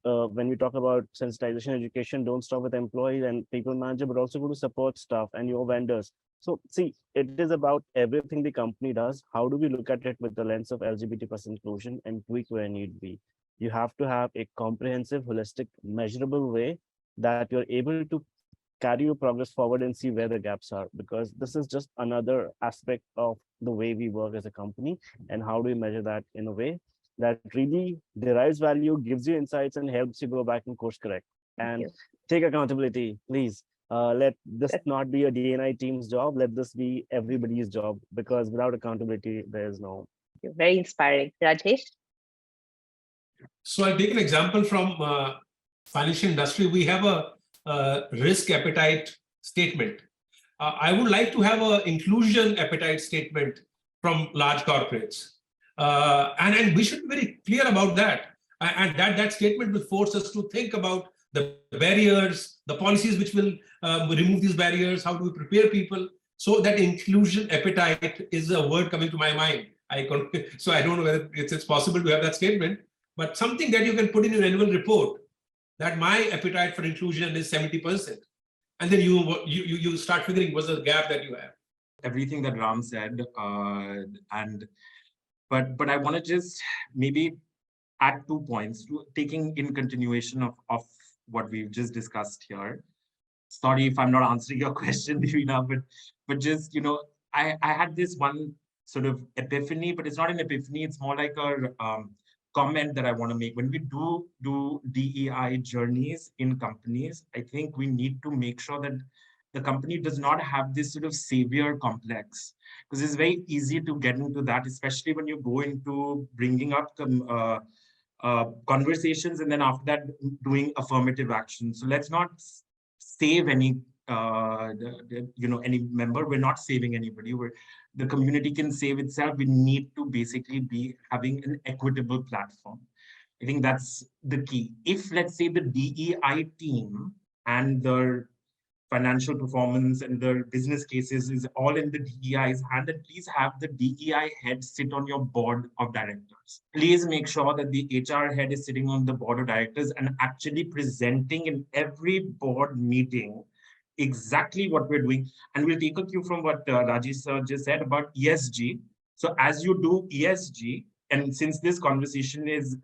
When we talk about sensitization education, don't stop with employees and people manager, but also go to support staff and your vendors. So see, it is about everything the company does. How do we look at it with the lens of LGBT plus inclusion and tweak where need be? You have to have a comprehensive, holistic, measurable way that you're able to carry your progress forward and see where the gaps are, because this is just another aspect of the way we work as a company. And how do we measure that in a way that really derives value, gives you insights, and helps you go back and course correct and take accountability, please. Let this not be a D&I team's job. Let this be everybody's job, because without accountability, there's no. You're very inspiring. Rajesh? So I'll take an example from financial industry. We have a risk appetite statement. I would like to have an inclusion appetite statement from large corporates. And we should be very clear about that. And that statement will force us to think about the barriers, the policies which will remove these barriers, how do we prepare people. So that inclusion appetite is a word coming to my mind. So I don't know whether it's possible to have that statement, but something that you can put in your annual report, that my appetite for inclusion is 70%. And then you start figuring what's the gap that you have. Everything that Ram said, but I want to just maybe add 2 points, taking in continuation of what we've just discussed here. Sorry if I'm not answering your question, Divina, but just, I had this one sort of epiphany, but it's not an epiphany. It's more like a comment that I want to make. When we do DEI journeys in companies, I think we need to make sure that the company does not have this sort of savior complex, because it's very easy to get into that, especially when you go into bringing up conversations and then after that doing affirmative action. So let's not save any any member. We're not saving anybody. The community can save itself. We need to basically be having an equitable platform. I think that's the key. If, let's say, the DEI team and their financial performance and their business cases is all in the DEI's hand, then please have the DEI head sit on your board of directors. Please make sure that the HR head is sitting on the board of directors and actually presenting in every board meeting exactly what we're doing. And we'll take a cue from what Rajesh sir just said about ESG. So as you do ESG, and since this conversation is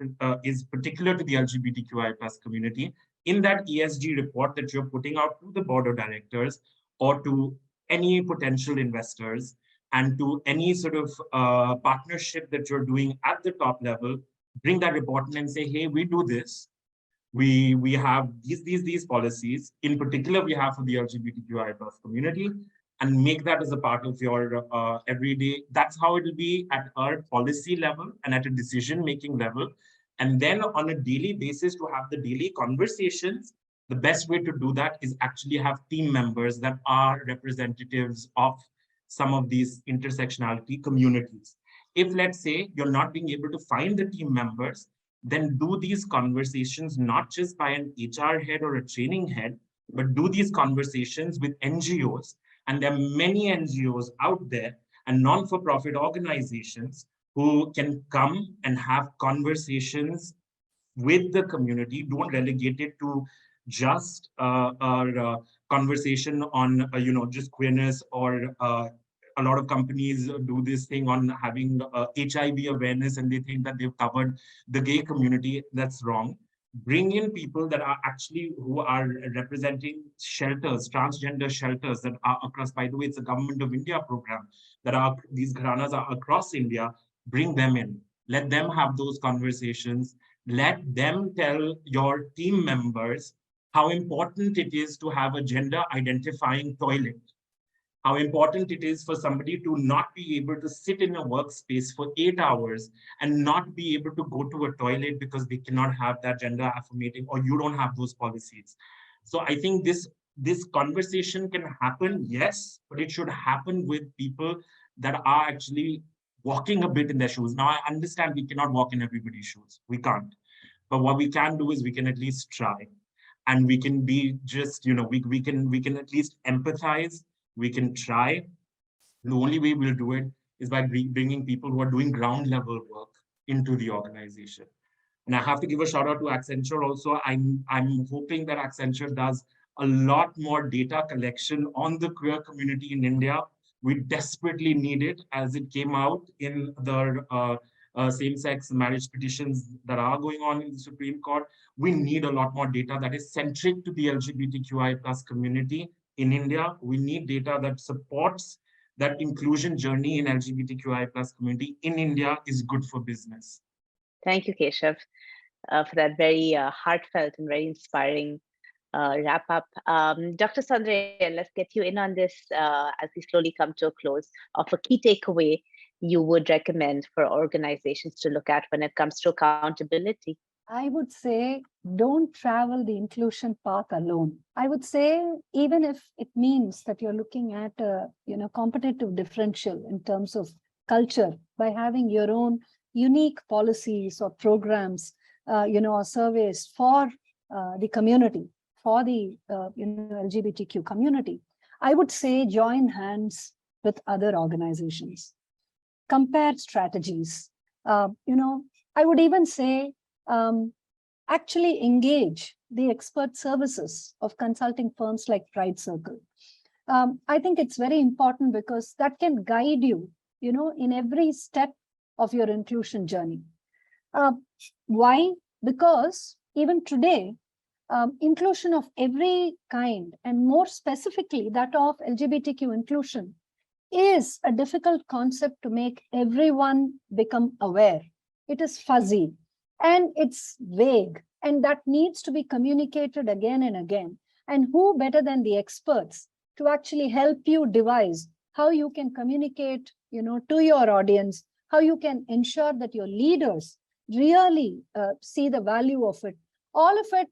particular to the LGBTQI+ community, in that ESG report that you're putting out to the board of directors or to any potential investors and to any sort of partnership that you're doing at the top level, bring that report in and say, hey, we do this. We have these policies. In particular, we have for the LGBTQI+ community, and make that as a part of your everyday. That's how it will be at our policy level and at a decision-making level. And then on a daily basis to have the daily conversations, the best way to do that is actually have team members that are representatives of some of these intersectionality communities. If, let's say, you're not being able to find the team members, then do these conversations not just by an HR head or a training head, but do these conversations with NGOs. And there are many NGOs out there and non-for-profit organizations who can come and have conversations with the community. Don't relegate it to just our conversation on just queerness, or a lot of companies do this thing on having HIV awareness, and they think that they've covered the gay community. That's wrong. Bring in people that are actually who are representing shelters, transgender shelters that are across. By the way, it's a Government of India program that are these gharanas are across India. Bring them in. Let them have those conversations. Let them tell your team members how important it is to have a gender identifying toilet, how important it is for somebody to not be able to sit in a workspace for 8 hours and not be able to go to a toilet because they cannot have that gender affirmating, or you don't have those policies. So I think this conversation can happen, yes, but it should happen with people that are actually walking a bit in their shoes. Now, I understand we cannot walk in everybody's shoes. We can't. But what we can do is we can at least try. And we can be just, we can at least empathize. We can try. The only way we'll do it is by bringing people who are doing ground level work into the organization. And I have to give a shout out to Accenture also. I'm hoping that Accenture does a lot more data collection on the queer community in India. We desperately need it, as it came out in the same-sex marriage petitions that are going on in the Supreme Court. We need a lot more data that is centric to the LGBTQI+ community in India. We need data that supports that inclusion journey in LGBTQI+ community in India is good for business. Thank you, Keshav, for that very heartfelt and very inspiring wrap up. Dr. Soundarya, let's get you in on this as we slowly come to a close, of a key takeaway you would recommend for organizations to look at when it comes to accountability. I would say don't travel the inclusion path alone. I would say even if it means that you're looking at a competitive differential in terms of culture by having your own unique policies or programs, or surveys for the community, for the LGBTQ community, I would say join hands with other organizations, compare strategies. I would even say actually engage the expert services of consulting firms like Pride Circle. I think it's very important because that can guide you, in every step of your inclusion journey. Why? Because even today, inclusion of every kind, and more specifically that of LGBTQ inclusion, is a difficult concept to make everyone become aware. It is fuzzy and it's vague, and that needs to be communicated again and again. And who better than the experts to actually help you devise how you can communicate, to your audience, how you can ensure that your leaders really see the value of it. All of it,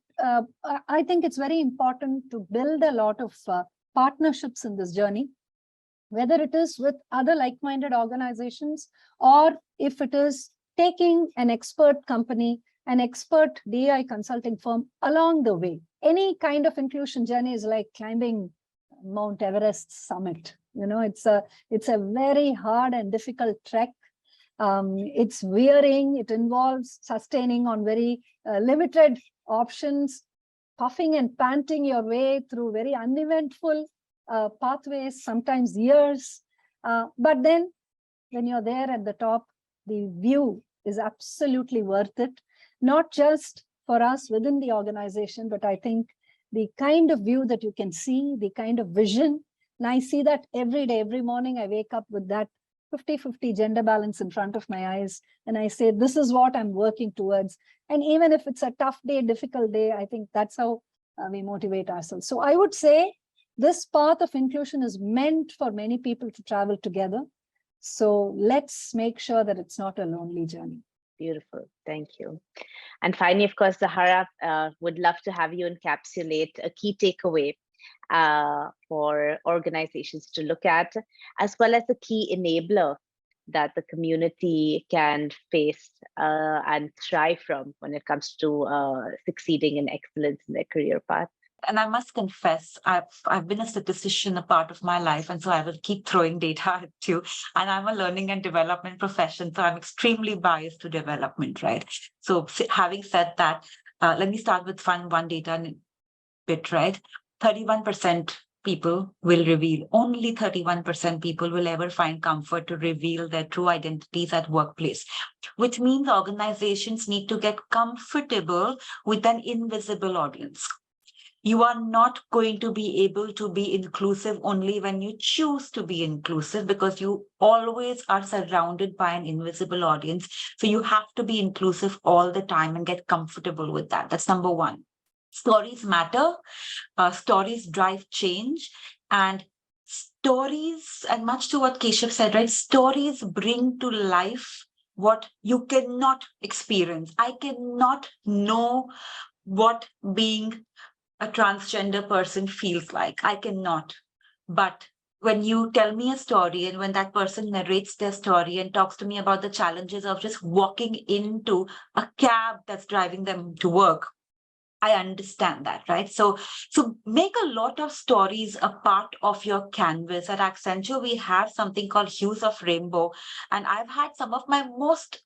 I think it's very important to build a lot of partnerships in this journey, whether it is with other like-minded organizations, or if it is taking an expert company, an expert DI consulting firm along the way. Any kind of inclusion journey is like climbing Mount Everest summit. It's a very hard and difficult trek. It's wearing, it involves sustaining on very limited options, puffing and panting your way through very uneventful pathways, sometimes years. But then when you're there at the top, the view is absolutely worth it, not just for us within the organization, but I think the kind of view that you can see, the kind of vision, and I see that every day, every morning I wake up with that 50-50 gender balance in front of my eyes, and I say, this is what I'm working towards. And even if it's a tough day, difficult day, I think that's how we motivate ourselves. So I would say this path of inclusion is meant for many people to travel together. So let's make sure that it's not a lonely journey. Beautiful. Thank you. And finally, of course, Zahara, would love to have you encapsulate a key takeaway for organizations to look at, as well as a key enabler that the community can face and thrive from when it comes to succeeding in excellence in their career path. and I must confess, I've been a statistician a part of my life, and so I will keep throwing data at you. And I'm a learning and development profession, so I'm extremely biased to development, right? So having said that, let me start with one data bit, right? 31% people will reveal, only 31% people will ever find comfort to reveal their true identities at workplace, which means organizations need to get comfortable with an invisible audience. You are not going to be able to be inclusive only when you choose to be inclusive, because you always are surrounded by an invisible audience. So you have to be inclusive all the time and get comfortable with that. That's number one. Stories matter. Stories drive change, and stories, and much to what Keshav said, right? Stories bring to life what you cannot experience. I cannot know what being a transgender person feels like. I cannot. But when you tell me a story, and when that person narrates their story and talks to me about the challenges of just walking into a cab that's driving them to work, I understand that, right? So make a lot of stories a part of your canvas. At Accenture, we have something called Hues of Rainbow, and I've had some of my most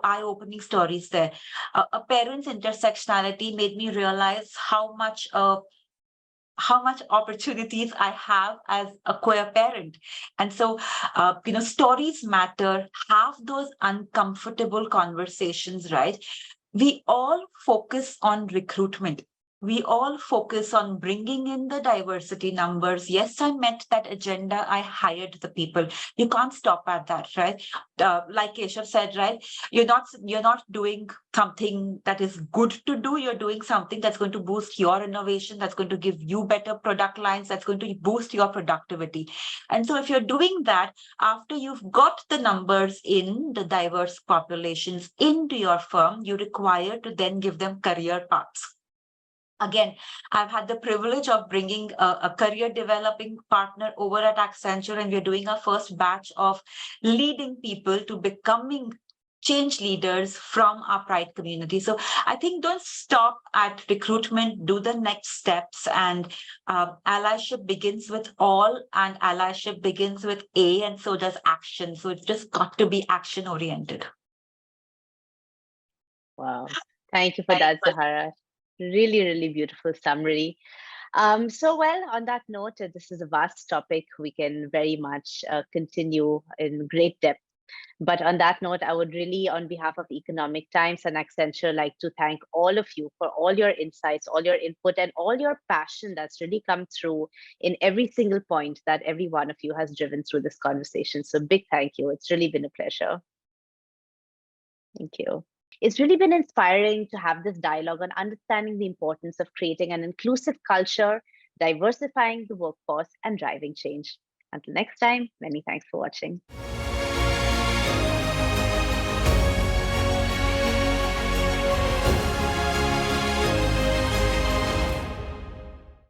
eye-opening stories there. A parent's intersectionality made me realize how much opportunities I have as a queer parent. And so, stories matter. Have those uncomfortable conversations, right? We all focus on recruitment. We all focus on bringing in the diversity numbers. Yes, I met that agenda. I hired the people. You can't stop at that, right? Like Keshav said, right? You're not doing something that is good to do. You're doing something that's going to boost your innovation, that's going to give you better product lines, that's going to boost your productivity. And so if you're doing that, after you've got the numbers in the diverse populations into your firm, you require to then give them career paths. Again, I've had the privilege of bringing a career developing partner over at Accenture, and we're doing our first batch of leading people to becoming change leaders from our Pride community. So I think don't stop at recruitment, do the next steps. And allyship begins with all, and allyship begins with A, and so does action. So it's just got to be action oriented. Wow. Thank you for that, Zahara. Really, really beautiful summary. So well, on that note, this is a vast topic. We can very much continue in great depth. But on that note, I would really, on behalf of Economic Times and Accenture, like to thank all of you for all your insights, all your input, and all your passion that's really come through in every single point that every one of you has driven through this conversation. So big thank you. It's really been a pleasure. Thank you. It's really been inspiring to have this dialogue on understanding the importance of creating an inclusive culture, diversifying the workforce, and driving change. Until next time, many thanks for watching.